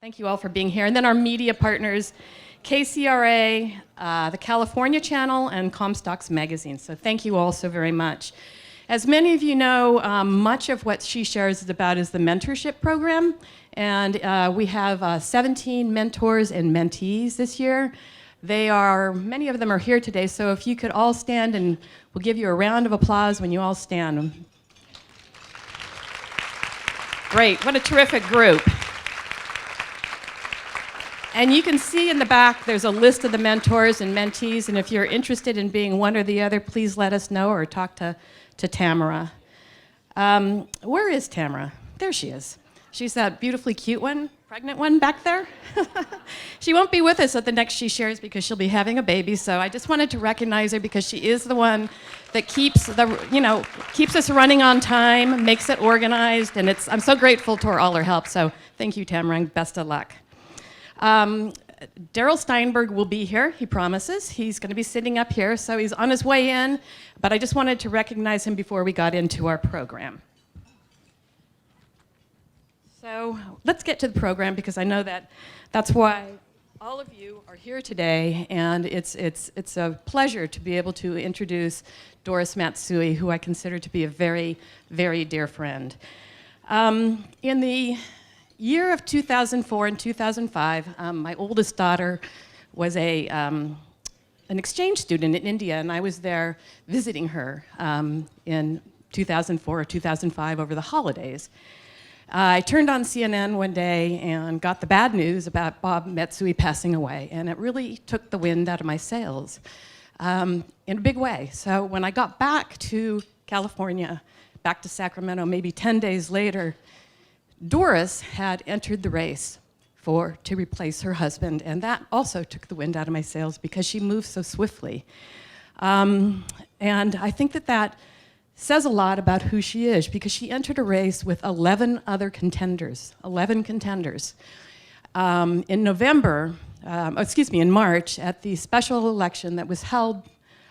Thank you all for being here. And then our media partners, KCRA, the California Channel, and Comstocks Magazine. So thank you all so very much. As many of you know, much of what She Shares is about is the mentorship program. And we have 17 mentors and mentees this year. Many of them are here today, so if you could all stand, and we'll give you a round of applause when you all stand. Great, what a terrific group. And you can see in the back, there's a list of the mentors and mentees, and if you're interested in being one or the other, please let us know or talk to Tamara. Where is Tamara? There she is. She's that beautifully cute one, pregnant one back there. She won't be with us at the next She Shares because she'll be having a baby, so I just wanted to recognize her because she is the one that keeps us running on time, makes it organized, and I'm so grateful to all her help, so thank you, Tamara, and best of luck. Daryl Steinberg will be here, he promises. He's going to be sitting up here, so he's on his way in, but I just wanted to recognize him before we got into our program. So let's get to the program because I know that's why all of you are here today, and it's a pleasure to be able to introduce Doris Matsui, who I consider to be a very, very dear friend. In the year of 2004 and 2005, my oldest daughter was an exchange student in India, and I was there visiting her in 2004 or 2005 over the holidays. I turned on CNN one day and got the bad news about Bob Matsui passing away, and it really took the wind out of my sails in a big way. So when I got back to California, back to Sacramento, maybe 10 days later, Doris had entered the race to replace her husband, and that also took the wind out of my sails because she moved so swiftly. And I think that says a lot about who she is because she entered a race with 11 other contenders, 11 contenders. In March, at the special election that was held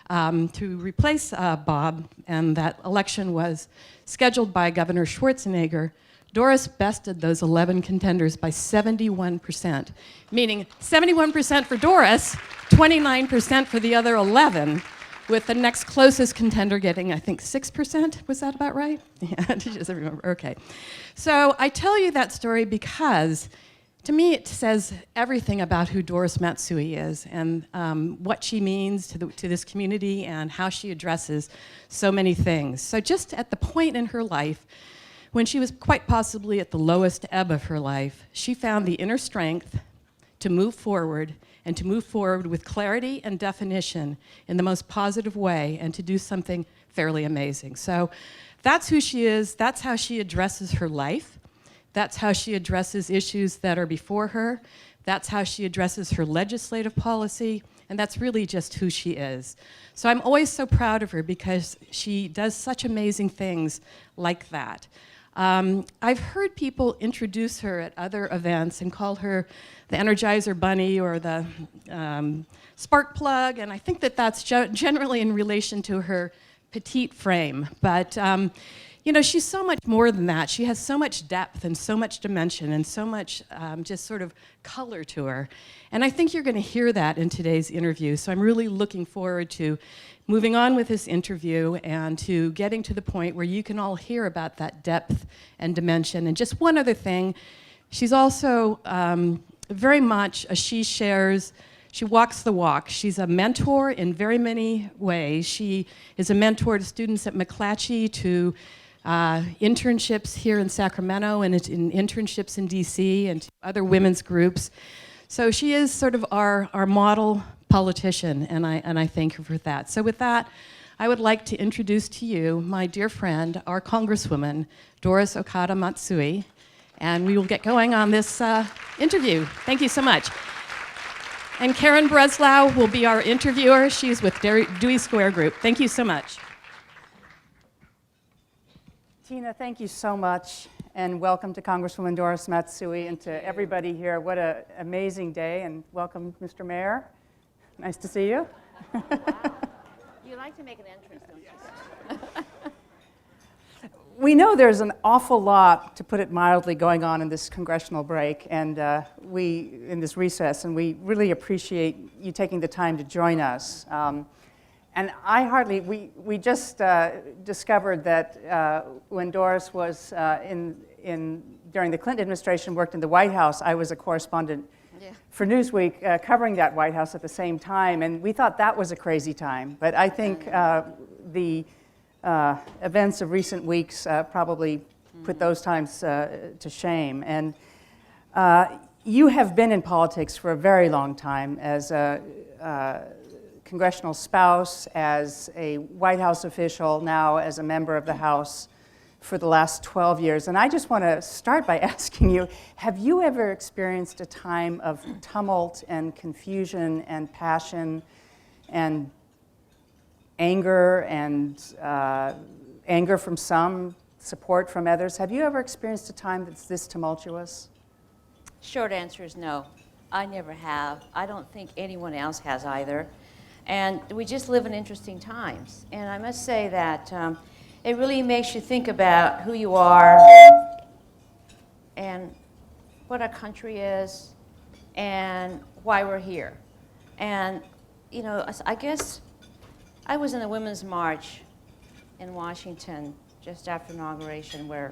to replace Bob, and that election was scheduled by Governor Schwarzenegger, Doris bested those 11 contenders by 71%, meaning 71% for Doris, 29% for the other 11, with the next closest contender getting, I think, 6%. Was that about right? Yeah, she doesn't remember. Okay. So I tell you that story because, to me, it says everything about who Doris Matsui is and what she means to this community and how she addresses so many things. So just at the point in her life, when she was quite possibly at the lowest ebb of her life, she found the inner strength to move forward, and to move forward with clarity and definition in the most positive way, and to do something fairly amazing. So that's who she is, that's how she addresses her life, that's how she addresses issues that are before her, that's how she addresses her legislative policy, and that's really just who she is. So I'm always so proud of her because she does such amazing things like that. I've heard people introduce her at other events and call her the Energizer Bunny or the Spark Plug, and I think that's generally in relation to her petite frame. But she's so much more than that. She has so much depth and so much dimension and so much just sort of color to her. And I think you're going to hear that in today's interview. So I'm really looking forward to moving on with this interview and to getting to the point where you can all hear about that depth and dimension. And just one other thing, she's also very much a She Shares. She walks the walk. She's a mentor in very many ways. She is a mentor to students at McClatchy, to internships here in Sacramento, and in internships in DC, and to other women's groups. So she is sort of our model politician, and I thank her for that. So with that, I would like to introduce to you my dear friend, our Congresswoman, Doris Okada Matsui, and we will get going on this interview. Thank you so much. And Karen Breslau will be our interviewer. She's with Dewey Square Group. Thank you so much. Tina, thank you so much, and welcome to Congresswoman Doris Matsui and to everybody here. What an amazing day, and welcome, Mr. Mayor. Nice to see you. You like to make an entrance, don't you? we know there's an awful lot, to put it mildly, going on in this congressional break and in this recess, and we really appreciate you taking the time to join us. And we just discovered that when Doris was during the Clinton administration, worked in the White House, I was a correspondent for Newsweek covering that White House at the same time, and we thought that was a crazy time. But I think the events of recent weeks probably put those times to shame. And you have been in politics for a very long time as a congressional spouse, as a White House official, now as a member of the House for the last 12 years. And I just want to start by asking you, have you ever experienced a time of tumult and confusion and passion and anger from some, support from others? Have you ever experienced a time that's this tumultuous? Short answer is no. I never have. I don't think anyone else has either. And we just live in interesting times. And I must say that it really makes you think about who you are and what our country is and why we're here. And, you know, I guess I was in the Women's March in Washington just after inauguration, where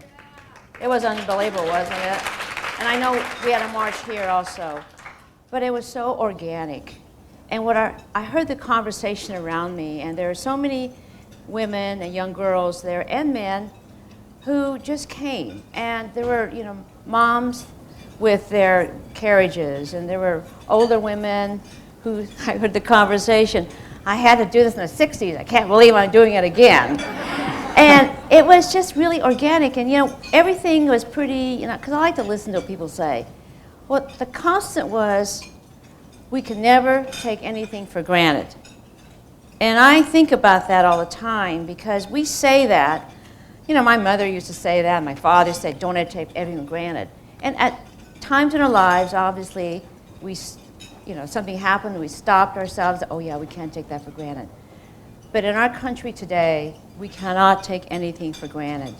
it was unbelievable, wasn't it? And I know we had a march here also, but it was so organic. And I heard the conversation around me, and there are so many women and young girls there and men who just came. And there were, you know, moms with their carriages, and there were older women who, I heard the conversation, I had to do this in the 60s, I can't believe I'm doing it again. And it was just really organic, and you know, everything was pretty, you know, because I like to listen to what people say. Well, the constant was, we can never take anything for granted. And I think about that all the time, because we say that, you know, my mother used to say that, my father said, don't ever take everything for granted. And at times in our lives, obviously, you know, something happened, we stopped ourselves, oh yeah, we can't take that for granted. But in our country today, we cannot take anything for granted.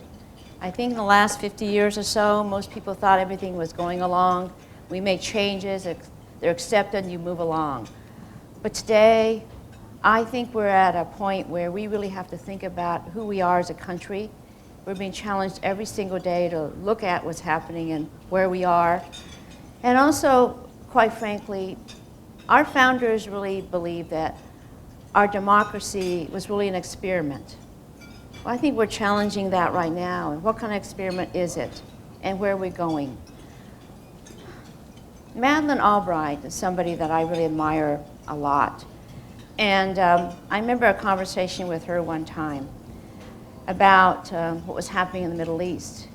I think in the last 50 years or so, most people thought everything was going along. We made changes, they're accepted, and you move along. But today, I think we're at a point where we really have to think about who we are as a country. We're being challenged every single day to look at what's happening and where we are. And also, quite frankly, our founders really believed that our democracy was really an experiment. Well, I think we're challenging that right now. And what kind of experiment is it? And where are we going? Madeleine Albright is somebody that I really admire a lot. And I remember a conversation with her one time about what was happening in the Middle East.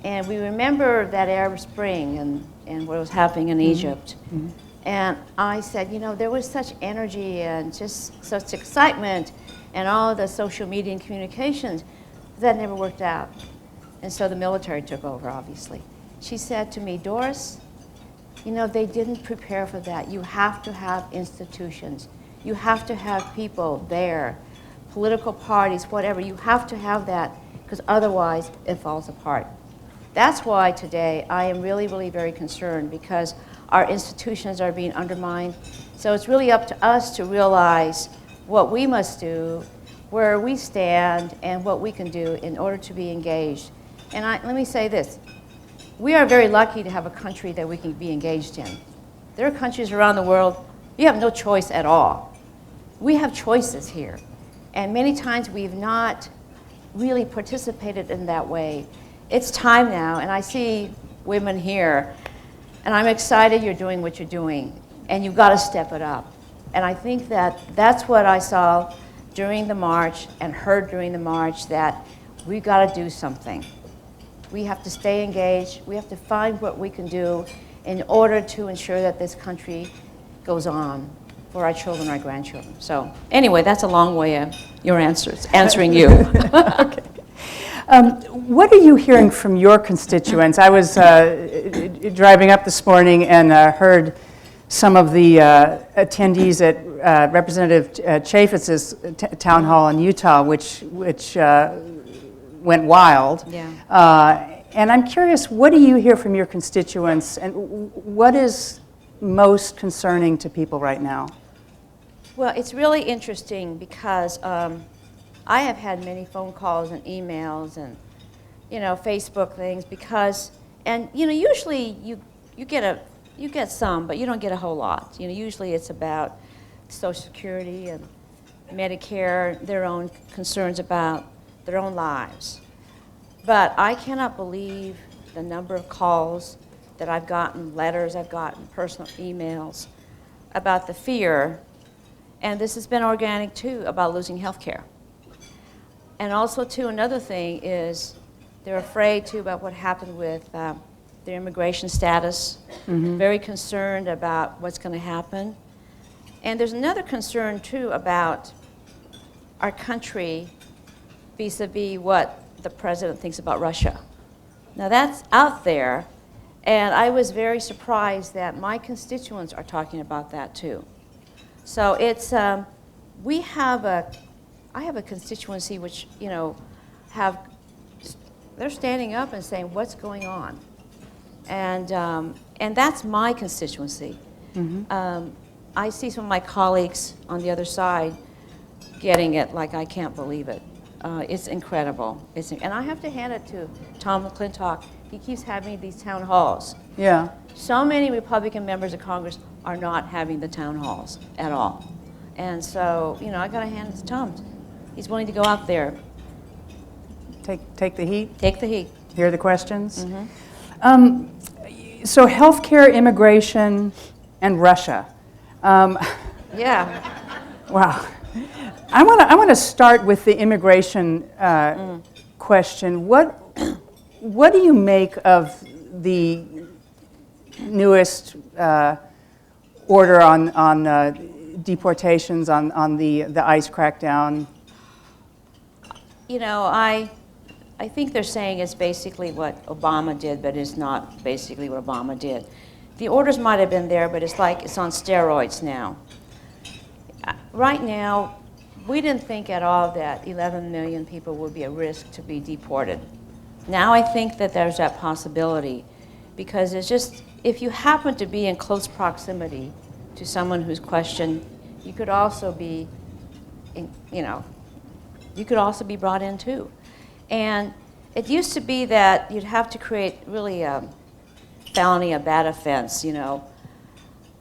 And we remember that Arab Spring and what was happening in Egypt. Mm-hmm. And I said, you know, there was such energy and just such excitement and all the social media and communications that never worked out. And so the military took over, obviously. She said to me, Doris, you know, they didn't prepare for that. You have to have institutions. You have to have people there, political parties, whatever. You have to have that, because otherwise it falls apart. That's why today I am really, really very concerned, because our institutions are being undermined. So it's really up to us to realize what we must do, where we stand, and what we can do in order to be engaged. And let me say this. We are very lucky to have a country that we can be engaged in. There are countries around the world, you have no choice at all. We have choices here. And many times we've not really participated in that way. It's time now, and I see women here, and I'm excited you're doing what you're doing, and you've got to step it up. And I think that that's what I saw during the march and heard during the march, that we've got to do something. We have to stay engaged. We have to find what we can do in order to ensure that this country goes on for our children, our grandchildren. So anyway, that's a long way of your answering you. Okay. What are you hearing from your constituents? I was driving up this morning and heard some of the attendees at Representative Chaffetz's town hall in Utah, which went wild. Yeah. And I'm curious, what do you hear from your constituents, and what is most concerning to people right now? Well, it's really interesting because I have had many phone calls and emails and, Facebook things because, and usually you get some, but you don't get a whole lot. Usually it's about Social Security and Medicare, their own concerns about their own lives. But I cannot believe the number of calls that I've gotten, letters I've gotten, personal emails about the fear, and this has been organic too, about losing health care. And also too, another thing is they're afraid too about what happened with their immigration status, very concerned about what's going to happen. And there's another concern too about our country vis-a-vis what the president thinks about Russia. Now that's out there, and I was very surprised that my constituents are talking about that too. So it's, I have a constituency which, they're standing up and saying, what's going on? And that's my constituency. I see some of my colleagues on the other side getting it like I can't believe it. It's incredible. And I have to hand it to Tom McClintock. He keeps having these town halls. Yeah. So many Republican members of Congress are not having the town halls at all. And so, I got to hand it to Tom. He's willing to go out there. Take the heat? Take the heat. Hear the questions? So healthcare, immigration, and Russia. Yeah. Wow. I want to start with the immigration question. What do you make of the newest order on deportations, on the ICE crackdown? I think they're saying it's basically what Obama did, but it's not basically what Obama did. The orders might have been there, but it's like it's on steroids now. Right now, we didn't think at all that 11 million people would be at risk to be deported. Now I think that there's that possibility, because it's just, if you happen to be in close proximity to someone who's questioned, you could also be, you could also be brought in too. And it used to be that you'd have to create really a felony, a bad offense,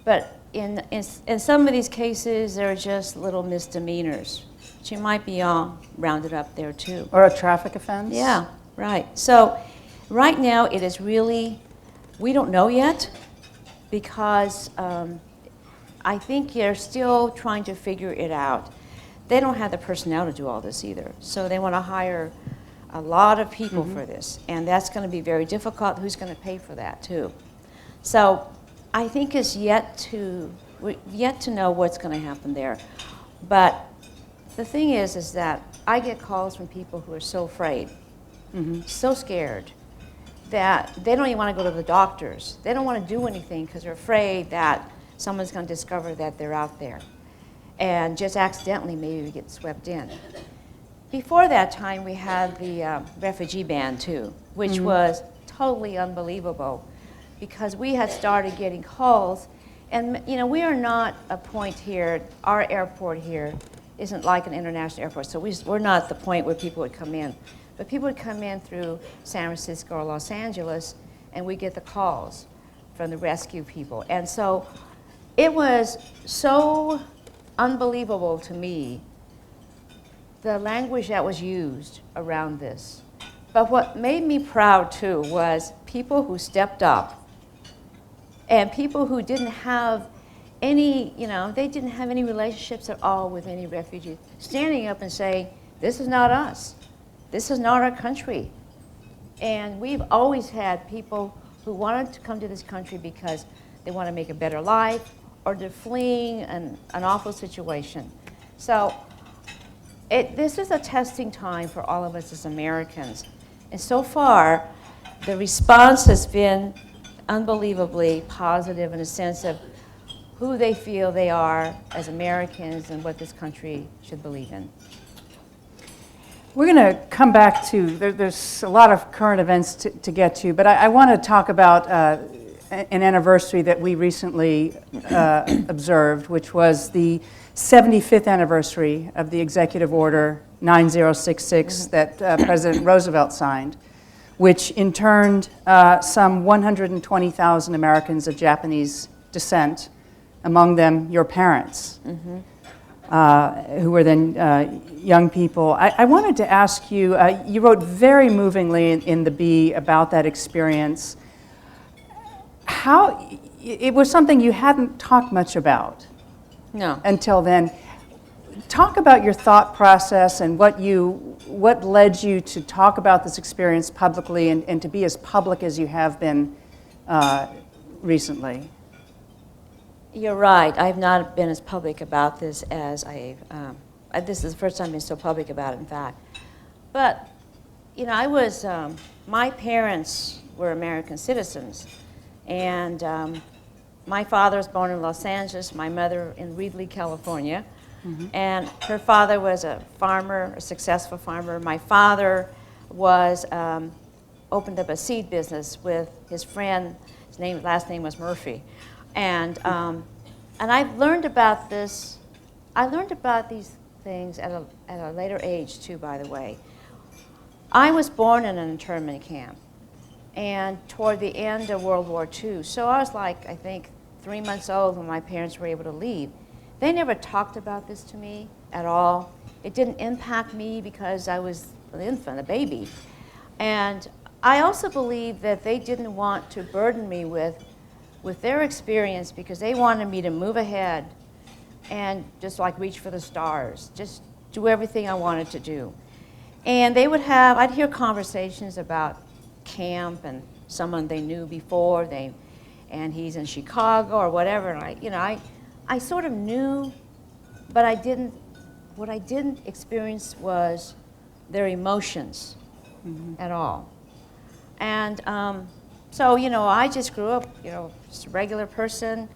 But in some of these cases, they're just little misdemeanors. But you might be all rounded up there too. Or a traffic offense? Yeah, right. So right now it is really, we don't know yet, because I think they're still trying to figure it out. They don't have the personnel to do all this either. So they want to hire a lot of people for this. And that's going to be very difficult. Who's going to pay for that too? So I think it's yet to know what's going to happen there. But the thing is that I get calls from people who are so afraid, so scared, that they don't even want to go to the doctors. They don't want to do anything because they're afraid that someone's going to discover that they're out there and just accidentally maybe get swept in. Before that time, we had the refugee ban too, which was totally unbelievable, because we had started getting calls, and we are not a point here, our airport here isn't like an international airport, so we're not at the point where people would come in. But people would come in through San Francisco or Los Angeles, and we get the calls from the rescue people. And so it was so unbelievable to me, the language that was used around this. But what made me proud too was people who stepped up, and people who didn't have any, they didn't have any relationships at all with any refugees, standing up and saying, this is not us. This is not our country. And we've always had people who wanted to come to this country because they want to make a better life, or they're fleeing an awful situation. So this is a testing time for all of us as Americans. And so far, the response has been unbelievably positive in a sense of who they feel they are as Americans and what this country should believe in. We're going to come back to, there's a lot of current events to get to, but I want to talk about an anniversary that we recently observed, which was the 75th anniversary of the Executive Order 9066 that President Roosevelt signed, which interned some 120,000 Americans of Japanese descent, among them your parents, who were then young people. I wanted to ask you, you wrote very movingly in the Bee about that experience. How, it was something you hadn't talked much about until then. Talk about your thought process and what led you to talk about this experience publicly and to be as public as you have been recently. You're right. I've not been as public about this as this is the first time I've been so public about it, in fact. But, you know, my parents were American citizens. And my father was born in Los Angeles, my mother in Reedley, California. And her father was a farmer, a successful farmer. My father opened up a seed business with his friend. His last name was Murphy. And I've learned about this. I learned about these things at a later age, too, by the way. I was born in an internment camp, and toward the end of World War II. So I was like, I think, 3 months old when my parents were able to leave. They never talked about this to me at all. It didn't impact me because I was an infant, a baby. And I also believe that they didn't want to burden me with their experience because they wanted me to move ahead and just like reach for the stars, just do everything I wanted to do. And I'd hear conversations about camp and someone they knew before, and he's in Chicago or whatever, and I sort of knew, but what I didn't experience was their emotions at all. And so, I just grew up, just a regular person,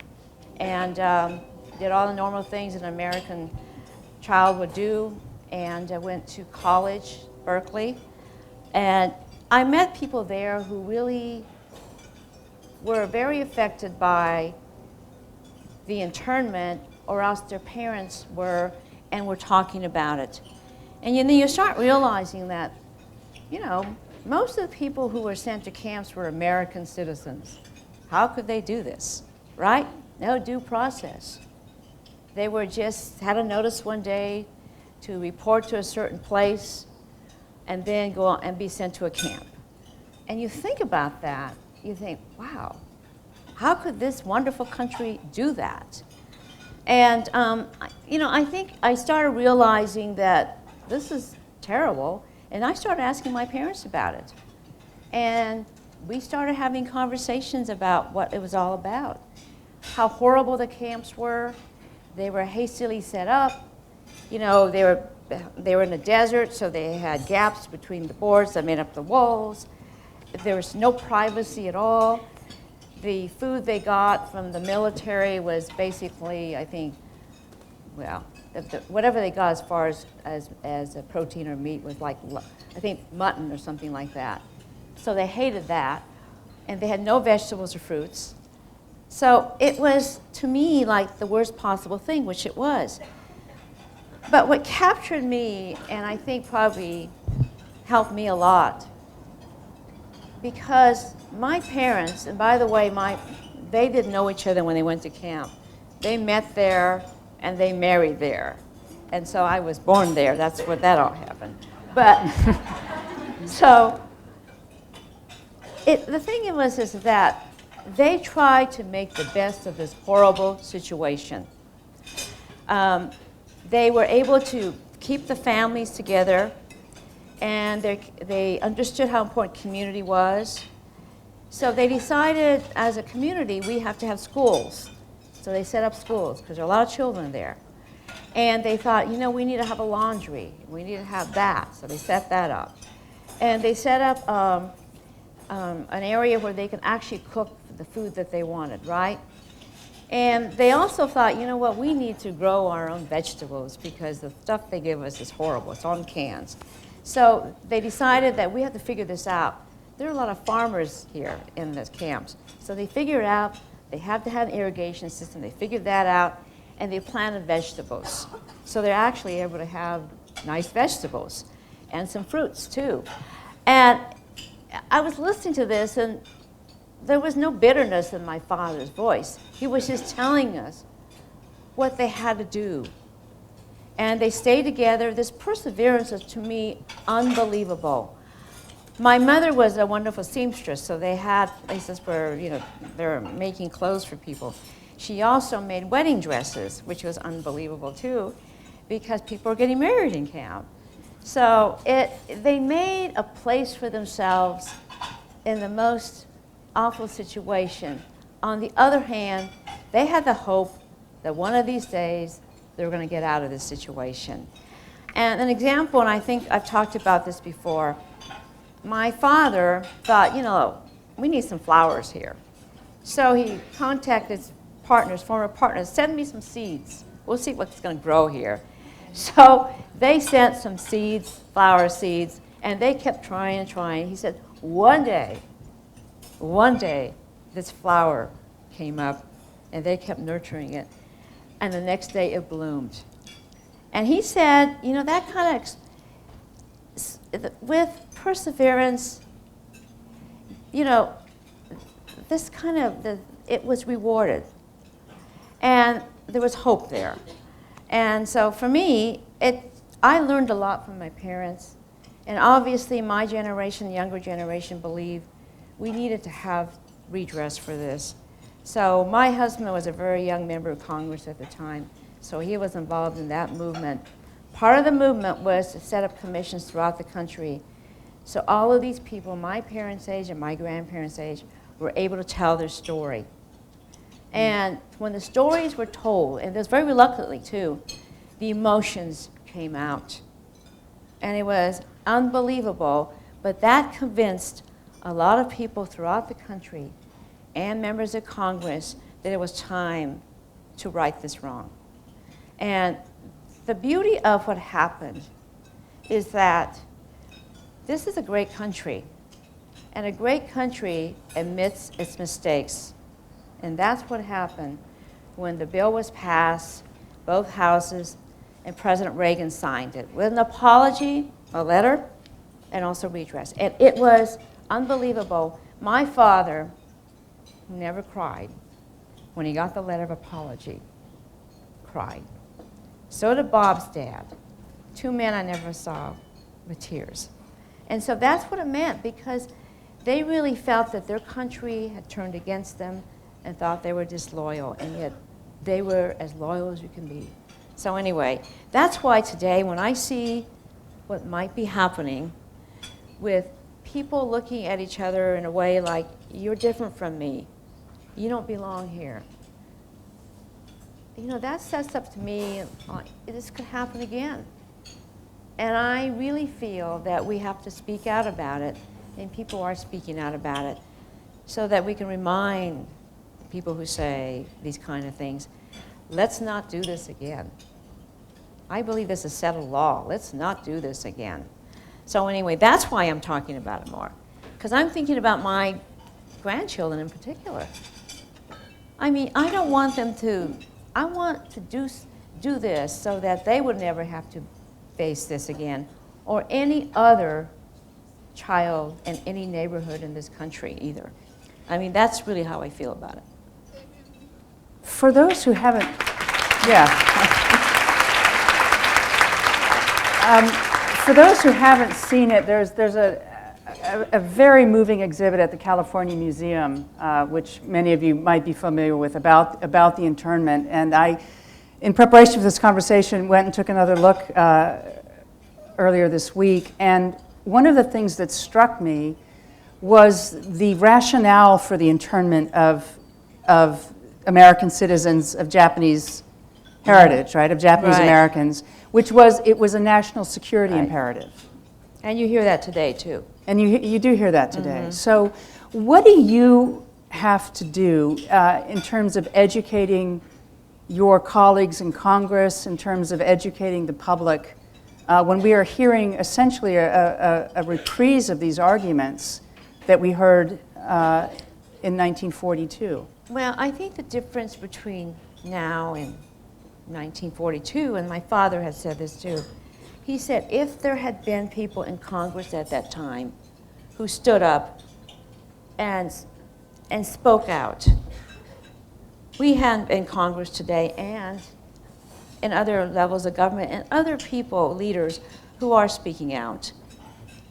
and did all the normal things an American child would do, and I went to college, Berkeley, and I met people there who really were very affected by the internment, or else their parents were, and were talking about it. And then you start realizing that, most of the people who were sent to camps were American citizens. How could they do this, right? No due process. They were just had a notice one day to report to a certain place and then go on and be sent to a camp. And you think about that, you think, wow, how could this wonderful country do that? And, I think I started realizing that this is terrible, and I started asking my parents about it. And we started having conversations about what it was all about, how horrible the camps were. They were hastily set up. They were in a desert, so they had gaps between the boards that made up the walls. There was no privacy at all. The food they got from the military was basically, I think, whatever they got as far as a protein or meat was like, I think, mutton or something like that. So they hated that, and they had no vegetables or fruits. So it was, to me, like the worst possible thing, which it was. But what captured me, and I think probably helped me a lot, because my parents, and by the way, they didn't know each other when they went to camp. They met there, and they married there. And so I was born there. That's where that all happened. But, so, the thing is that they tried to make the best of this horrible situation. They were able to keep the families together, and they understood how important community was. So they decided, as a community, we have to have schools. So they set up schools, because there are a lot of children there. And they thought, we need to have a laundry. We need to have that. So they set that up. And they set up an area where they can actually cook the food that they wanted, right? And they also thought, we need to grow our own vegetables because the stuff they give us is horrible. It's on cans. So they decided that we have to figure this out. There are a lot of farmers here in the camps. So they figured out they have to have an irrigation system. They figured that out, and they planted vegetables. So they're actually able to have nice vegetables and some fruits too. And I was listening to this, and there was no bitterness in my father's voice. He was just telling us what they had to do. And they stayed together. This perseverance is, to me, unbelievable. My mother was a wonderful seamstress, so they had places where, they're making clothes for people. She also made wedding dresses, which was unbelievable too, because people were getting married in camp. So they made a place for themselves in the most awful situation. On the other hand, they had the hope that one of these days they were going to get out of this situation. And an example, and I think I've talked about this before, my father thought, we need some flowers here. So he contacted former partners, send me some seeds. We'll see what's going to grow here. So they sent some seeds, flower seeds, and they kept trying and trying. He said, one day, this flower came up, and they kept nurturing it. And the next day it bloomed. And he said, that kind of, with perseverance, this kind of, it was rewarded. And there was hope there. And so for me, I learned a lot from my parents. And obviously my generation, the younger generation, believed we needed to have redress for this. So my husband was a very young member of Congress at the time, so he was involved in that movement. Part of the movement was to set up commissions throughout the country. So all of these people, my parents' age and my grandparents' age, were able to tell their story. And when the stories were told, and it was very reluctantly too, the emotions came out. And it was unbelievable, but that convinced a lot of people throughout the country and members of Congress that it was time to right this wrong. And the beauty of what happened is that this is a great country, and a great country admits its mistakes. And that's what happened when the bill was passed, both houses, and President Reagan signed it with an apology, a letter, and also redress. And it was unbelievable. My father, who never cried, when he got the letter of apology, cried. So did Bob's dad. Two men I never saw with tears. And so that's what it meant, because they really felt that their country had turned against them and thought they were disloyal, and yet they were as loyal as you can be. So anyway, that's why today when I see what might be happening with people looking at each other in a way like, you're different from me, you don't belong here. That sets up to me, this could happen again. And I really feel that we have to speak out about it, and people are speaking out about it, so that we can remind people who say these kind of things, let's not do this again. I believe this is settled law. Let's not do this again. So anyway, that's why I'm talking about it more, because I'm thinking about my grandchildren in particular. I mean, I don't want them to, I want to do this so that they would never have to face this again, or any other child in any neighborhood in this country either. I mean, that's really how I feel about it. For those who haven't, for those who haven't seen it, there's a very moving exhibit at the California Museum, which many of you might be familiar with, about the internment. And I, in preparation for this conversation, went and took another look earlier this week. And one of the things that struck me was the rationale for the internment of American citizens of Japanese heritage, right, of Japanese Americans, which was, it was a national security imperative. And you hear that today, too. And you do hear that today. So what do you have to do in terms of educating your colleagues in Congress, in terms of educating the public when we are hearing essentially a reprise of these arguments that we heard in 1942? Well, I think the difference between now and 1942, and my father had said this too, he said if there had been people in Congress at that time who stood up and spoke out, we had in Congress today and in other levels of government and other people, leaders, who are speaking out.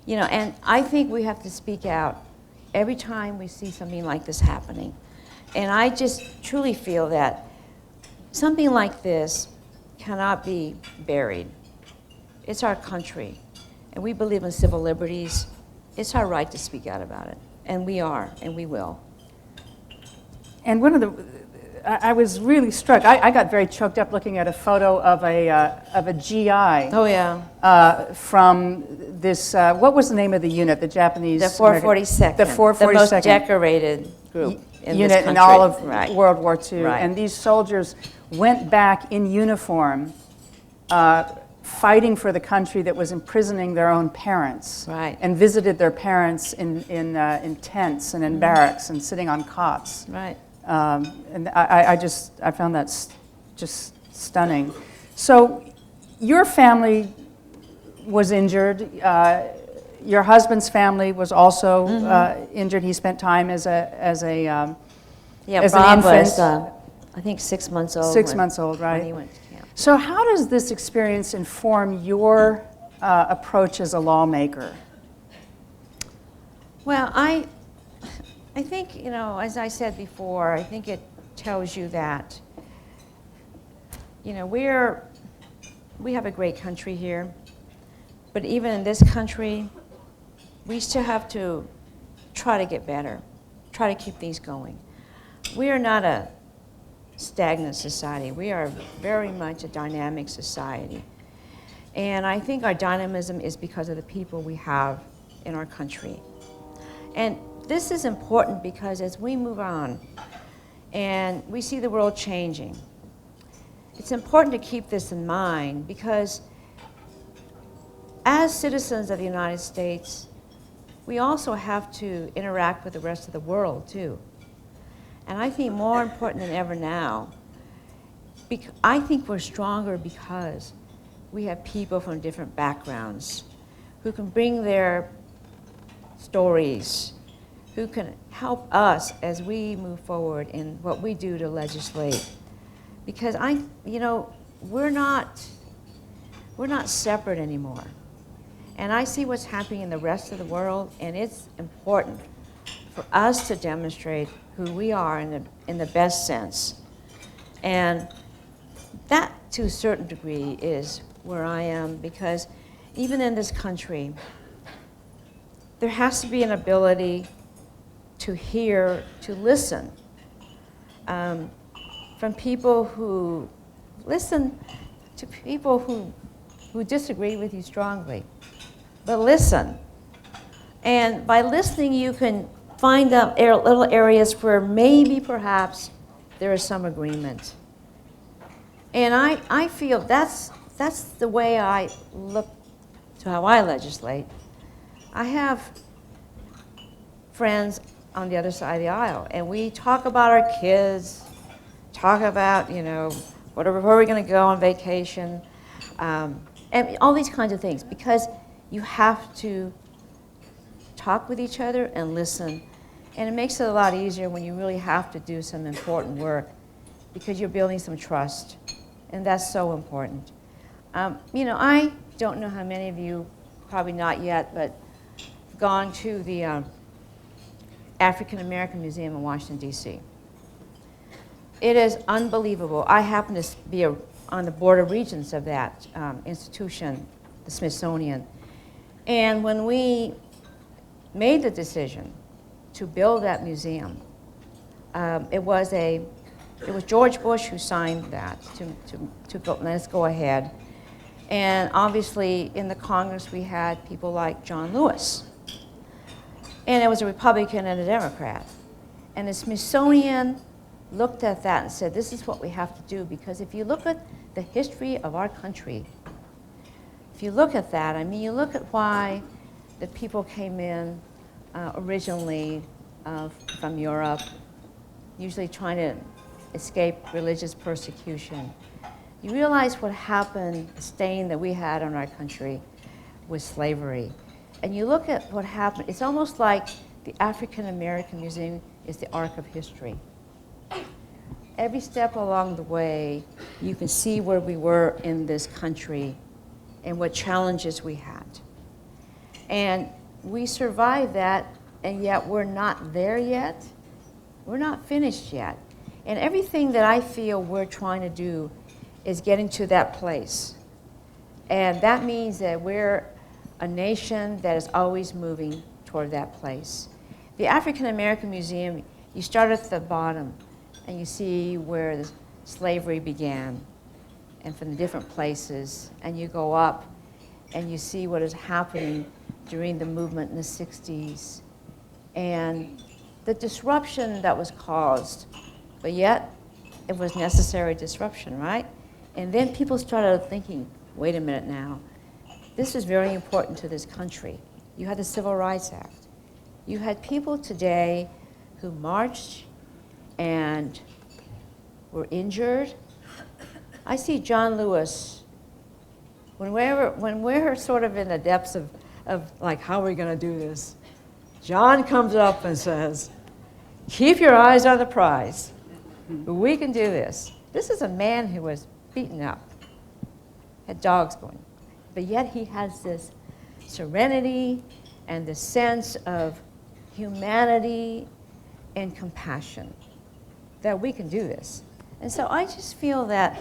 You know, and I think we have to speak out every time we see something like this happening. And I just truly feel that something like this cannot be buried. It's our country, and we believe in civil liberties. It's our right to speak out about it, and we are, and we will. And one of the, I was really struck. I got very choked up looking at a photo of a GI. Oh yeah. From this. What was the name of the unit? The Japanese. The 442nd. The 442nd. The most decorated group in unit this country. in all of Right. World War II. Right. And these soldiers went back in uniform, fighting for the country that was imprisoning their own parents. Right. And visited their parents in tents and in barracks and sitting on cots. Right. And I found that just stunning. So your family was injured. Your husband's family was also injured. He spent time as an Bob infant. was, I think, 6 months old. 6 months old, right? When he went to camp. So how does this experience inform your approach as a lawmaker? Well, I think, you know, as I said before, I think it tells you that, you know, we have a great country here, but even in this country, we still have to try to get better, try to keep things going. We are not a stagnant society. We are very much a dynamic society. And I think our dynamism is because of the people we have in our country. And this is important because as we move on and we see the world changing, it's important to keep this in mind because as citizens of the United States, we also have to interact with the rest of the world too. And I think more important than ever now, I think we're stronger because we have people from different backgrounds who can bring their stories, who can help us as we move forward in what we do to legislate. Because we're not separate anymore. And I see what's happening in the rest of the world, and it's important for us to demonstrate who we are in the best sense. And that, to a certain degree, is where I am, because even in this country, there has to be an ability to hear, to listen from people who listen to people who disagree with you strongly. But listen. And by listening, you can find out little areas where maybe, perhaps, there is some agreement. And I feel that's the way I look to how I legislate. I have friends on the other side of the aisle, and we talk about our kids, talk about, you know, where we're going to go on vacation, and all these kinds of things, because you have to talk with each other and listen, and it makes it a lot easier when you really have to do some important work, because you're building some trust, and that's so important. You know, I don't know how many of you, probably not yet, but gone to the African American Museum in Washington, D.C. It is unbelievable. I happen to be on the board of regents of that institution, the Smithsonian. And when we made the decision to build that museum, it was George Bush who signed that to go, let's go ahead. And obviously in the Congress we had people like John Lewis. And it was a Republican and a Democrat. And the Smithsonian looked at that and said, this is what we have to do, because if you look at the history of our country, if you look at that, I mean, you look at why the people came in originally from Europe, usually trying to escape religious persecution. You realize what happened, the stain that we had on our country was slavery. And you look at what happened, it's almost like the African American Museum is the arc of history. Every step along the way, you can see where we were in this country and what challenges we had. And we survived that, and yet we're not there yet. We're not finished yet. And everything that I feel we're trying to do is getting to that place. And that means that we're a nation that is always moving toward that place. The African American Museum, you start at the bottom, and you see where the slavery began, and from the different places, and you go up, and you see what is happening during the movement in the 60s, and the disruption that was caused, but yet it was necessary disruption, right? And then people started thinking, wait a minute now, this is very important to this country. You had the Civil Rights Act. You had people today who marched and were injured. I see John Lewis, when we're sort of in the depths of like, how are we going to do this? John comes up and says, keep your eyes on the prize. We can do this. This is a man who was beaten up, had dogs going, but yet he has this serenity and this sense of humanity and compassion that we can do this. And so I just feel that,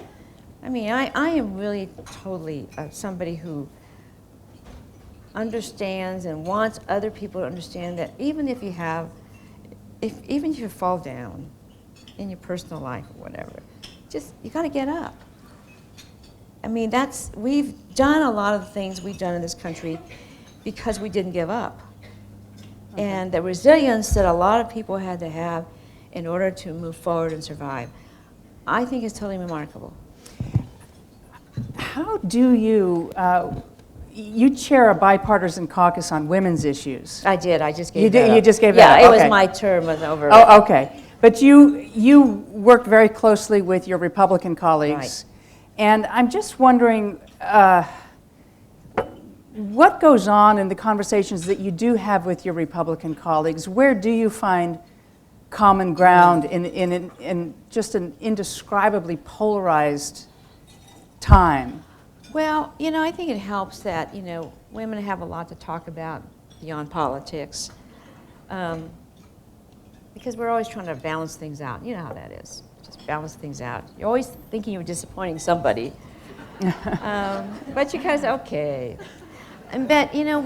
I mean, I am really totally somebody who understands and wants other people to understand that even if you have, even if you fall down in your personal life or whatever, just, you gotta get up. I mean, we've done a lot of the things we've done in this country because we didn't give up. Okay. And the resilience that a lot of people had to have in order to move forward and survive, I think is totally remarkable. How do you, you chair a bipartisan caucus on women's issues. I did, I just gave that up. You just gave that up? Yeah, it okay. was my term was over. Oh, okay. But you worked very closely with your Republican colleagues. Right. And I'm just wondering, what goes on in the conversations that you do have with your Republican colleagues? Where do you find common ground in just an indescribably polarized time? Well, you know, I think it helps that, you know, women have a lot to talk about beyond politics. Because we're always trying to balance things out. You know how that is. Just balance things out. You're always thinking you're disappointing somebody. But you guys, okay. But, you know,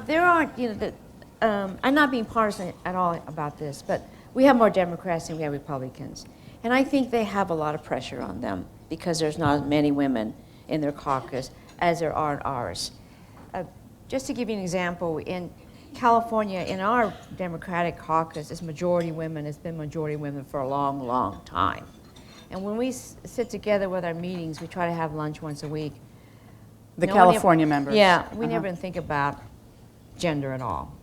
there aren't, you know, I'm not being partisan at all about this, but we have more Democrats than we have Republicans. And I think they have a lot of pressure on them because there's not as many women in their caucus as there are in ours. Just to give you an example, in California, in our Democratic caucus, is majority women. It's been majority women for a long, long time. And when we sit together with our meetings, we try to have lunch once a week. The California members. Yeah, we never even think about gender at all.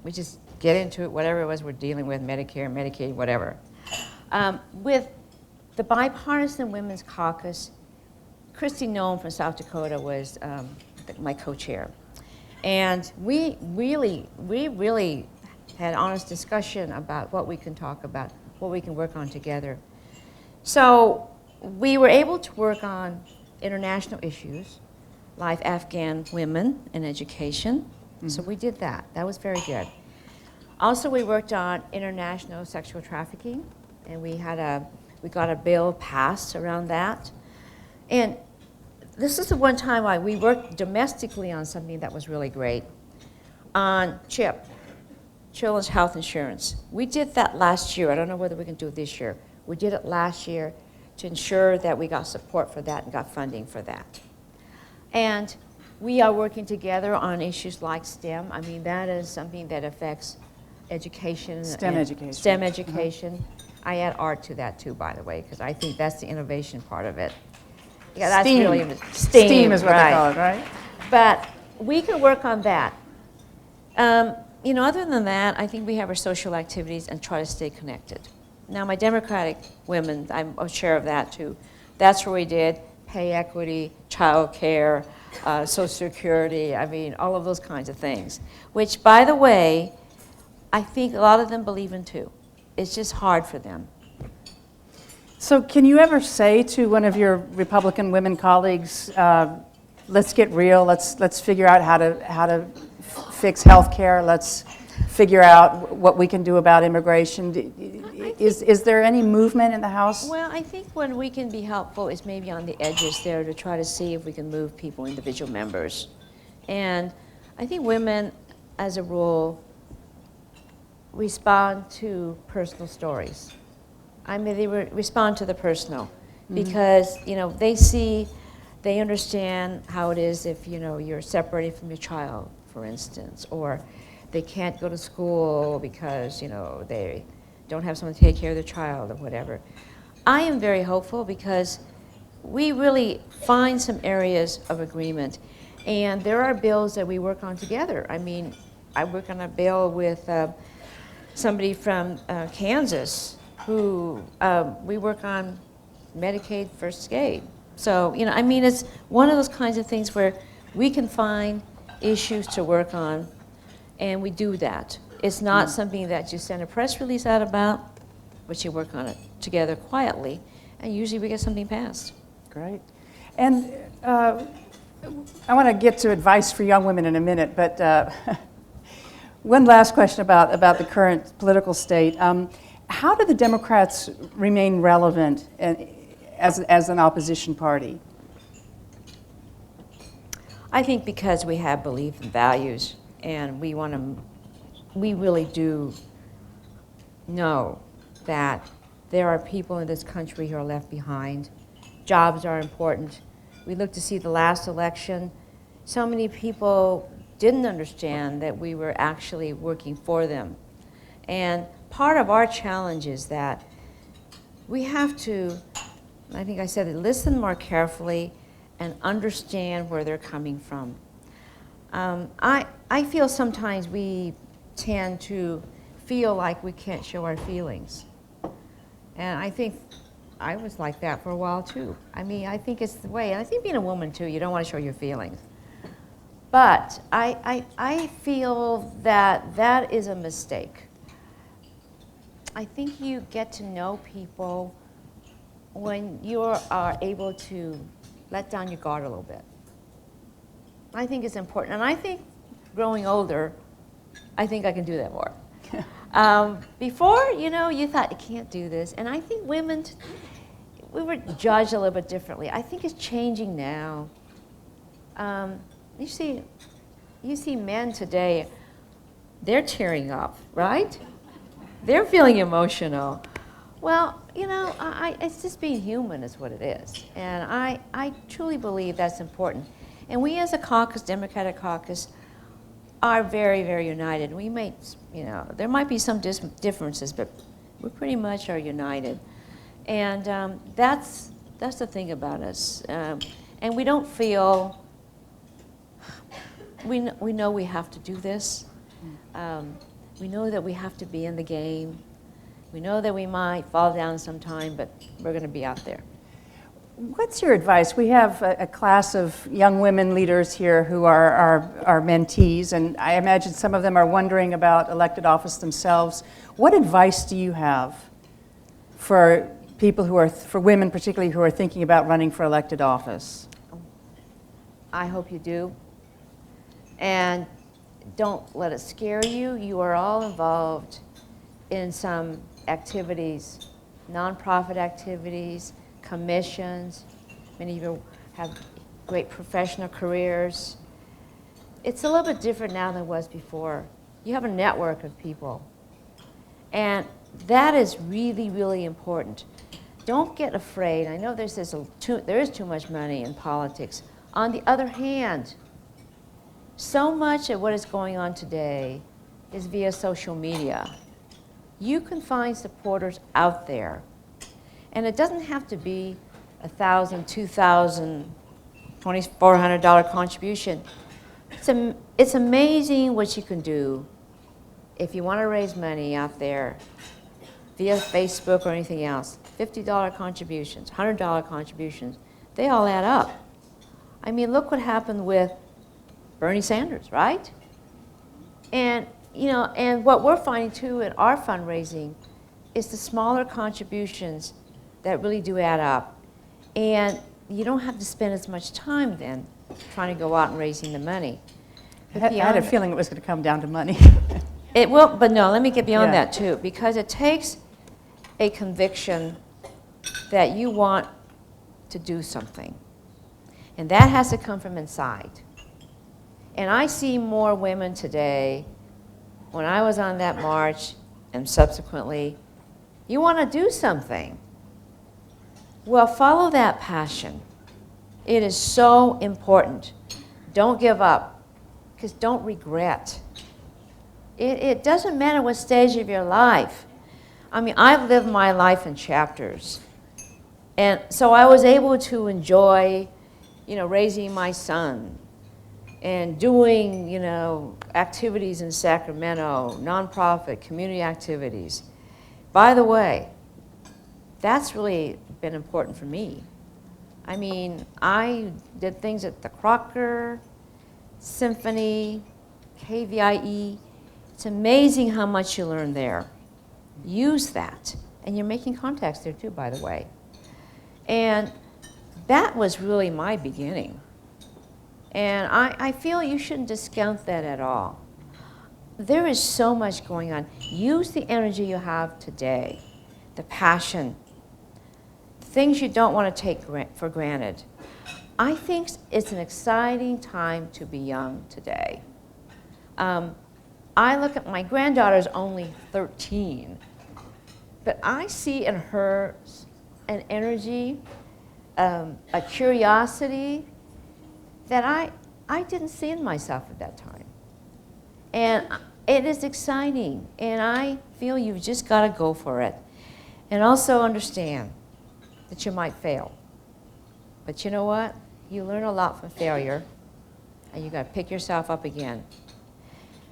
We just get into it, whatever it was we're dealing with, Medicare, Medicaid, whatever. With the Bipartisan Women's Caucus, Christy Noem from South Dakota was my co-chair. And we really had honest discussion about what we can talk about, what we can work on together. So we were able to work on international issues, like Afghan women and education. Mm-hmm. So we did that. That was very good. Also, we worked on international sexual trafficking, and we got a bill passed around that. And this is the one time we worked domestically on something that was really great. On CHIP, Children's Health Insurance. We did that last year. I don't know whether we can do it this year. We did it last year to ensure that we got support for that and got funding for that. And we are working together on issues like STEM. I mean, that is something that affects education. STEM education. STEM education. I add art to that too, by the way, because I think that's the innovation part of it. Yeah, that's STEAM. really STEAM is what right. they call it, right? But we can work on that. You know, other than that, I think we have our social activities and try to stay connected. Now, my Democratic women, I'm a share of that too. That's where we did pay equity, child care, Social Security, I mean, all of those kinds of things. Which, by the way, I think a lot of them believe in too. It's just hard for them. So can you ever say to one of your Republican women colleagues, let's get real, let's figure out how to fix health care, let's figure out what we can do about immigration? Is there any movement in the House? Well, I think when we can be helpful is maybe on the edges there to try to see if we can move people, individual members. And I think women, as a rule, respond to personal stories. I mean, they respond to the personal because, you know, they understand how it is if, you know, you're separated from your child, for instance, or they can't go to school because, you know, they don't have someone to take care of their child or whatever. I am very hopeful because we really find some areas of agreement. And there are bills that we work on together. I mean, I work on a bill with somebody from Kansas who we work on Medicaid first aid. So, you know, I mean, it's one of those kinds of things where we can find issues to work on, and we do that. It's not something that you send a press release out about, but you work on it together quietly, and usually we get something passed. Great. And I want to get to advice for young women in a minute, but one last question about the current political state. How do the Democrats remain relevant as an opposition party? I think because we have belief and values, and we really do know that there are people in this country who are left behind. Jobs are important. We look to see the last election. So many people didn't understand that we were actually working for them. And part of our challenge is that we have to, I think I said it, listen more carefully and understand where they're coming from. I feel sometimes we tend to feel like we can't show our feelings. And I think I was like that for a while too. I mean, I think it's the way, and I think being a woman too, you don't want to show your feelings. But I feel that that is a mistake. I think you get to know people when you are able to let down your guard a little bit. I think it's important. And I think growing older, I think I can do that more. Before, you know, you thought, you can't do this. And I think women, we were judged a little bit differently. I think it's changing now. You see men today, they're tearing up, right? They're feeling emotional. Well, you know, it's just being human is what it is. And I truly believe that's important. And we as a caucus, Democratic caucus, are very, very united. We may, you know, there might be some differences, but we pretty much are united. And that's the thing about us. And we don't feel, we know we have to do this. We know that we have to be in the game. We know that we might fall down sometime, but we're going to be out there. What's your advice? We have a class of young women leaders here who are our mentees, and I imagine some of them are wondering about elected office themselves. What advice do you have for people who are, for women particularly, who are thinking about running for elected office? I hope you do. And don't let it scare you. You are all involved in some activities, nonprofit activities, commissions. Many of you have great professional careers. It's a little bit different now than it was before. You have a network of people. And that is really, really important. Don't get afraid. I know there is too much money in politics. On the other hand, so much of what is going on today is via social media. You can find supporters out there. And it doesn't have to be 1,000, 2,000 $2,400 contribution. It's amazing what you can do if you want to raise money out there via Facebook or anything else. $50 contributions, $100 contributions, they all add up. I mean, look what happened with Bernie Sanders, right? And, you know, and what we're finding too in our fundraising is the smaller contributions that really do add up. And you don't have to spend as much time then trying to go out and raising the money. I had a feeling it was going to come down to money. It will, but no, let me get beyond Yeah. that too, because it takes a conviction that you want to do something. And that has to come from inside. And I see more women today, when I was on that march and subsequently, you want to do something. Well, follow that passion. It is so important. Don't give up, because don't regret. It doesn't matter what stage of your life. I mean, I've lived my life in chapters. And so I was able to enjoy, you know, raising my son and doing, you know, activities in Sacramento, nonprofit, community activities. By the way, that's really been important for me. I mean, I did things at the Crocker, Symphony, KVIE. It's amazing how much you learn there. Use that. And you're making contacts there too, by the way. And that was really my beginning. And I feel you shouldn't discount that at all. There is so much going on. Use the energy you have today, the passion, things you don't want to take for granted. I think it's an exciting time to be young today. I look at my granddaughter's only 13, but I see in her an energy, a curiosity that I didn't see in myself at that time. And it is exciting, and I feel you've just got to go for it. And also understand that you might fail. But you know what? You learn a lot from failure, and you got to pick yourself up again.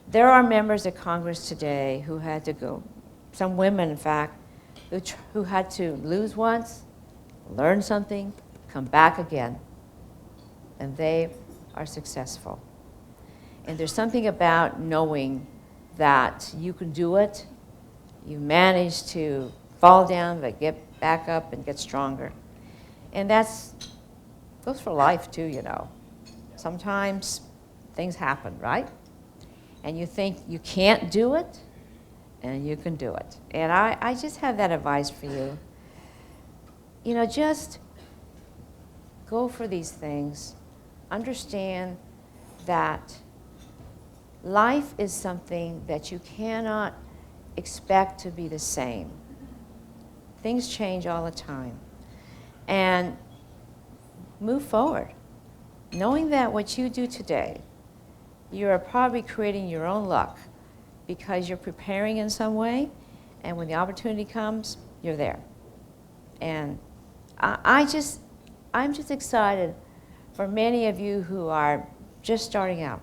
There are members of Congress today who had to go, some women, in fact, who had to lose once, learn something, come back again, and they are successful. And there's something about knowing that you can do it, you manage to fall down, but get back up and get stronger. And that's goes for life too, you know. Sometimes things happen, right? And you think you can't do it, and you can do it. And I just have that advice for you. You know, just go for these things. Understand that life is something that you cannot expect to be the same. Things change all the time. And move forward, knowing that what you do today, you are probably creating your own luck because you're preparing in some way, and when the opportunity comes, you're there. And I'm just excited for many of you who are just starting out.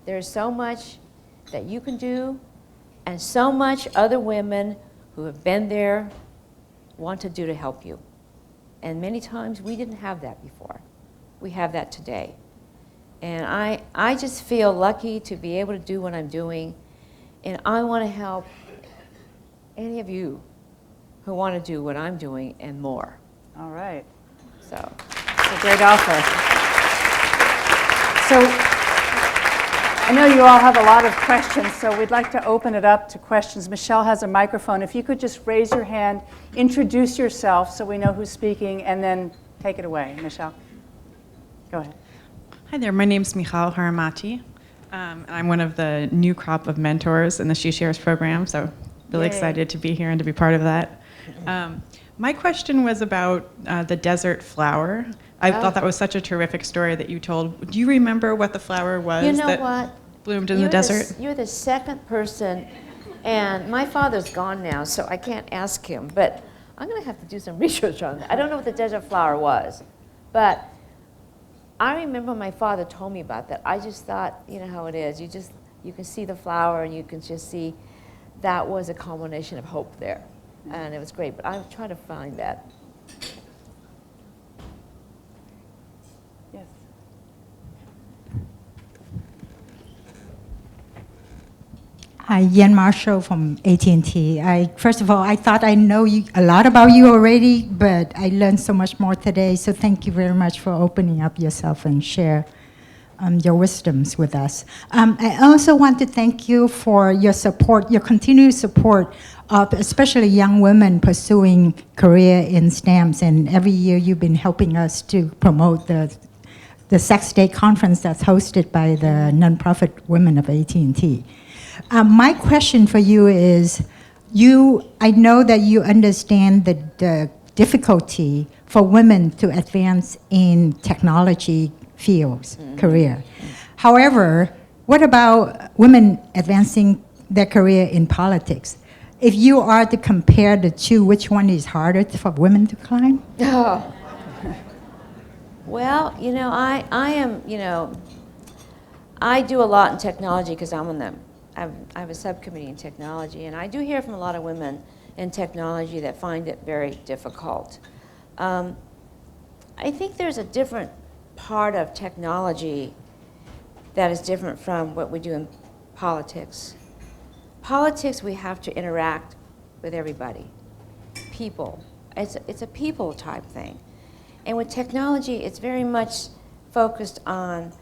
There's so much that you can do, and so much other women who have been there want to do to help you. And many times we didn't have that before. We have that today. And I just feel lucky to be able to do what I'm doing, and I want to help any of you who want to do what I'm doing and more. All right. So It's a great offer. So I know you all have a lot of questions, so we'd like to open it up to questions. Michelle has a microphone. If you could just raise your hand, introduce yourself so we know who's speaking, and then take it away. Michelle, go ahead. Hi there, my name's Michal Haramati. And I'm one of the new crop of mentors in the She Shares program, so really Yay. excited to be here and to be part of that. My question was about the desert flower. I thought that was such a terrific story that you told. Do you remember what the flower was you know that what? bloomed in the desert? You're the second person, and my father's gone now, so I can't ask him, but I'm going to have to do some research on that. I don't know what the desert flower was, but I remember my father told me about that. I just thought, you know how it is. You can see the flower and you can just see that was a culmination of hope there. And it was great, but I'm trying to find that. Yes. Hi, Yen Marshall from AT&T. First of all, I thought I know a lot about you already, but I learned so much more today. So thank you very much for opening up yourself and share your wisdoms with us. I also want to thank you for your support, your continued support of especially young women pursuing career in STEMs. And every year you've been helping us to promote the Sex Day conference that's hosted by the nonprofit women of AT&T. My question for you is, I know that you understand the difficulty for women to advance in technology fields, career. However, what about women advancing their career in politics? If you are to compare the two, which one is harder for women to climb? Oh. Well, you know, I am, you know, I do a lot in technology because I'm on them. I have a subcommittee in technology, and I do hear from a lot of women in technology that find it very difficult. I think there's a different part of technology that is different from what we do in politics. Politics, we have to interact with everybody, people. It's a people type thing. And with technology, it's very much focused on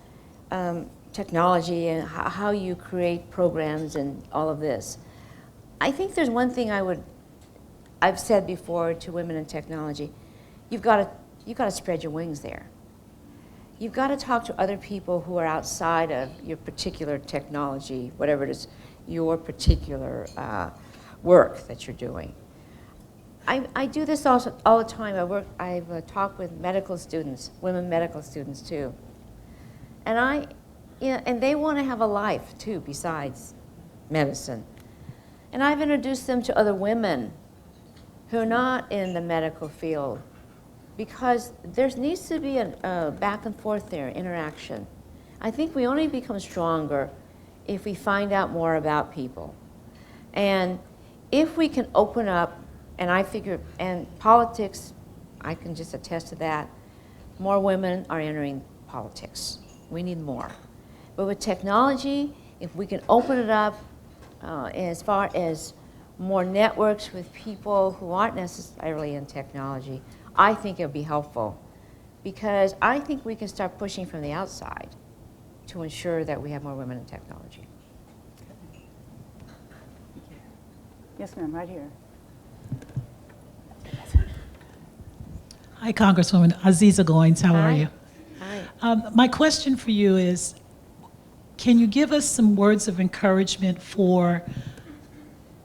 technology and how you create programs and all of this. I think there's one thing I've said before to women in technology, you've got to spread your wings there. You've got to talk to other people who are outside of your particular technology, whatever it is, your particular work that you're doing. I do this also all the time. I've talked with medical students, women medical students too. And they want to have a life too besides medicine. And I've introduced them to other women who are not in the medical field because there needs to be a back and forth there, interaction. I think we only become stronger if we find out more about people. And if we can open up, and politics, I can just attest to that, more women are entering politics. We need more. But with technology, if we can open it up as far as more networks with people who aren't necessarily in technology, I think it would be helpful. Because I think we can start pushing from the outside to ensure that we have more women in technology. Yes, ma'am, right here. Hi, Congresswoman Aziza Goins. How are you? Hi. My question for you is, can you give us some words of encouragement for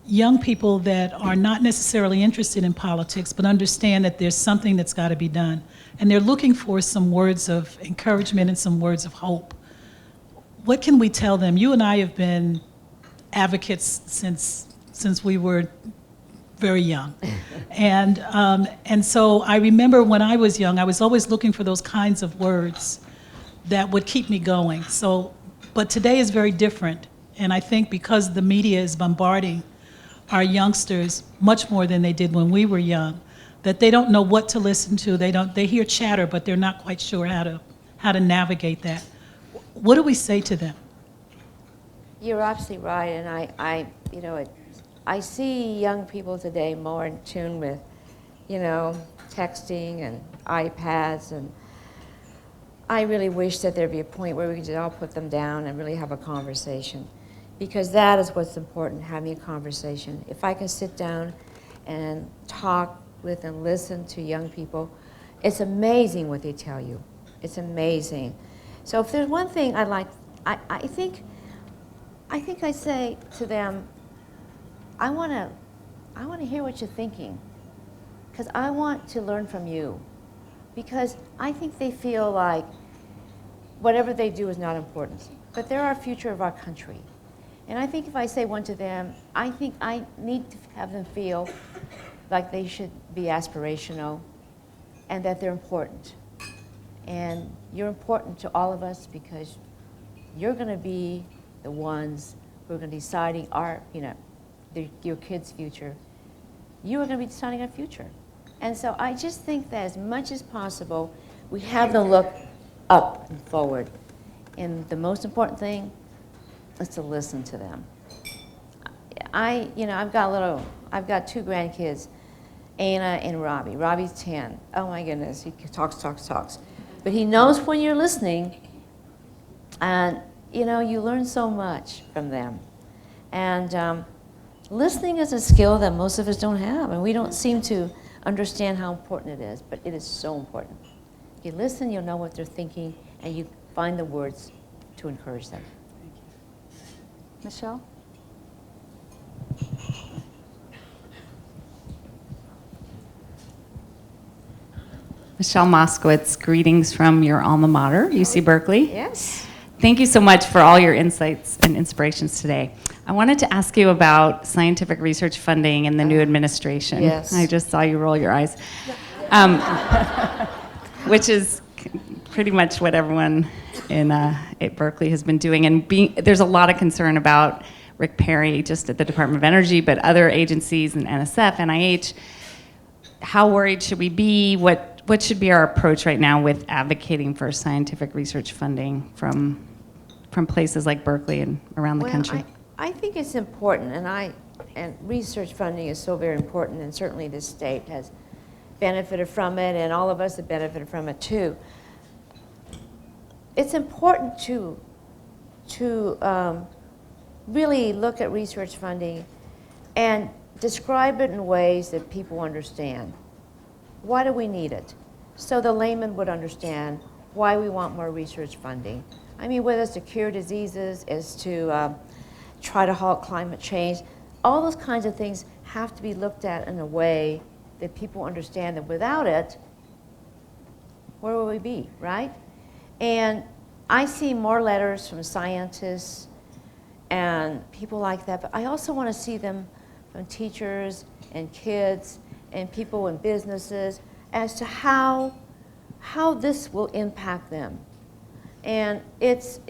young people that are not necessarily interested in politics, but understand that there's something that's got to be done, and they're looking for some words of encouragement and some words of hope? What can we tell them? You and I have been advocates since we were very young. And so I remember when I was young, I was always looking for those kinds of words that would keep me going. But today is very different. And I think because the media is bombarding our youngsters much more than they did when we were young, that they don't know what to listen to. They hear chatter, but they're not quite sure how to navigate that. What do we say to them? You're absolutely right, and I see young people today more in tune with, texting and iPads, and I really wish that there'd be a point where we could just all put them down and really have a conversation, because that is what's important, having a conversation. If I can sit down and talk with and listen to young people, it's amazing what they tell you. It's amazing. So if there's one thing I think I say to them, I want to hear what you're thinking, because I want to learn from you, because I think they feel like whatever they do is not important, but they're our future of our country. And I think if I say one to them, I think I need to have them feel like they should be aspirational and that they're important. And you're important to all of us because you're going to be the ones who are going to be deciding your kids' future. You are going to be deciding our future. And so I just think that as much as possible, we have to look up and forward. And the most important thing is to listen to them. I've got two grandkids, Anna and Robbie. Robbie's 10. Oh my goodness, he talks. But he knows when you're listening, and you learn so much from them. And listening is a skill that most of us don't have, and we don't seem to understand how important it is, but it is so important. You listen, you'll know what they're thinking, and you find the words to encourage them. Michelle? Michelle Moskowitz, greetings from your alma mater, UC Berkeley. Yes. Thank you so much for all your insights and inspirations today. I wanted to ask you about scientific research funding in the new administration. Yes. I just saw you roll your eyes. Which is pretty much what everyone at Berkeley has been doing. And there's a lot of concern about Rick Perry, just at the Department of Energy, but other agencies and NSF, NIH. How worried should we be? What should be our approach right now with advocating for scientific research funding from places like Berkeley and around the country? I think it's important, and research funding is so very important, and certainly this state has benefited from it, and all of us have benefited from it too. It's important to really look at research funding and describe it in ways that people understand. Why do we need it? So the layman would understand why we want more research funding. I mean, whether it's to cure diseases, is to try to halt climate change, all those kinds of things have to be looked at in a way that people understand that without it, where will we be, right? And I see more letters from scientists and people like that, but I also want to see them from teachers and kids and people in businesses as to how this will impact them. And it's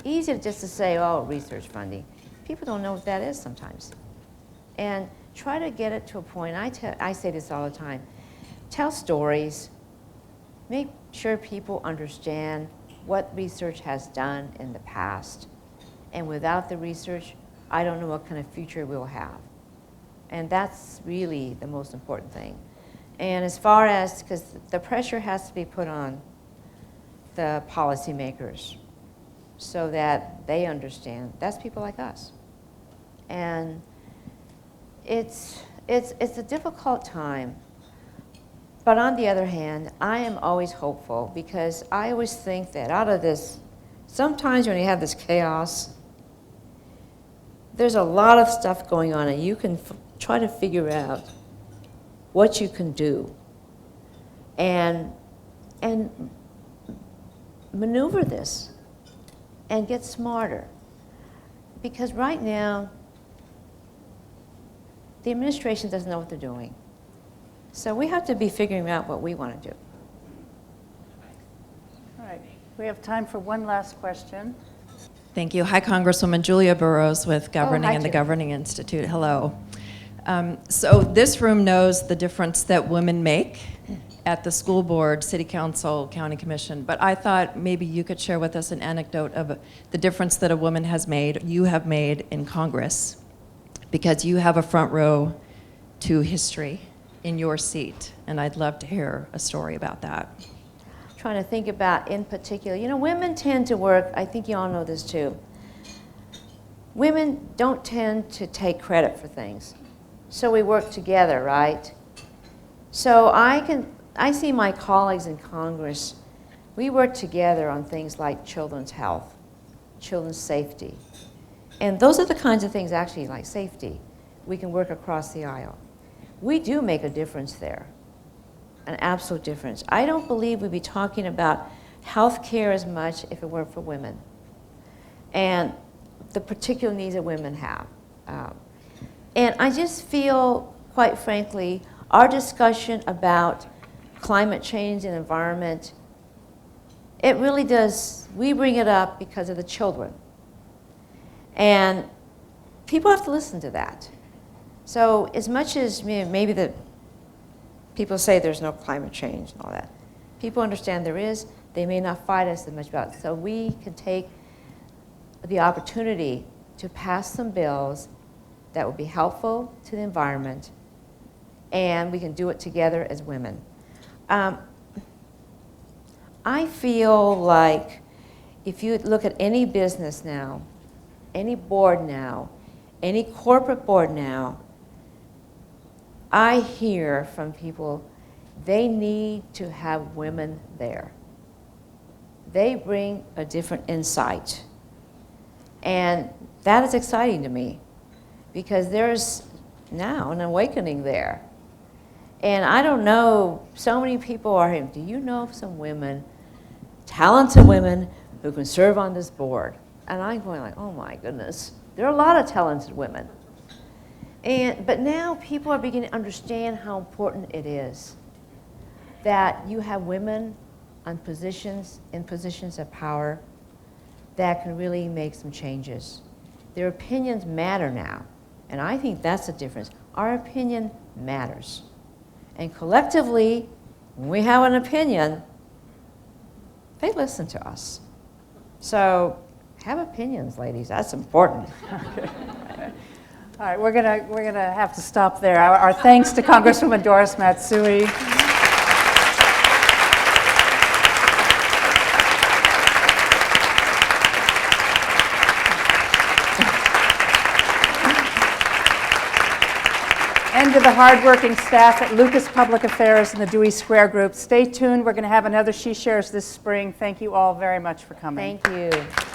easy just to say, oh, research funding. People don't know what that is sometimes. And try to get it to a point, I say this all the time, tell stories, make sure people understand what research has done in the past. And without the research, I don't know what kind of future we'll have. And that's really the most important thing. And as far as, because the pressure has to be put on the policymakers so that they understand, that's people like us. And it's a difficult time, but on the other hand, I am always hopeful because I always think that out of this, sometimes when you have this chaos, there's a lot of stuff going on and you can try to figure out what you can do and maneuver this and get smarter. Because right now, the administration doesn't know what they're doing. So we have to be figuring out what we want to do. All right. We have time for one last question. Thank you. Hi, Congresswoman Julia Burrows with Governing hi, and the Julia. Governing Institute. Hello. So this room knows the difference that women make at the school board, city council, county commission, but I thought maybe you could share with us an anecdote of the difference that a woman has made, you have made in Congress, because you have a front row to history in your seat, and I'd love to hear a story about that. Trying to think about in particular, women tend to work, I think you all know this too. Women don't tend to take credit for things. So we work together, right? So I see my colleagues in Congress, we work together on things like children's health, children's safety. And those are the kinds of things, actually, like safety, we can work across the aisle. We do make a difference there, an absolute difference. I don't believe we'd be talking about health care as much if it weren't for women and the particular needs that women have. And I just feel, quite frankly, our discussion about climate change and environment it really does, we bring it up because of the children. And people have to listen to that. So as much as maybe the people say there's no climate change and all that, people understand there is. They may not fight us as much about it. So we can take the opportunity to pass some bills that will be helpful to the environment, and we can do it together as women. I feel like if you look at any business now, any board now, any corporate board now, I hear from people they need to have women there. They bring a different insight. And that is exciting to me because there's now an awakening there. And I don't know, so many people are here. Do you know of some women, talented women, who can serve on this board? And I'm going like, oh my goodness. There are a lot of talented women. But now people are beginning to understand how important it is that you have women in positions of power that can really make some changes. Their opinions matter now. And I think that's the difference. Our opinion matters. And collectively, when we have an opinion, they listen to us. So have opinions, ladies. That's important. All right, we're gonna have to stop there. Our thanks to Congresswoman Doris Matsui. And to the hardworking staff at Lucas Public Affairs and the Dewey Square Group. Stay tuned. We're going to have another She Shares this spring. Thank you all very much for coming. Thank you.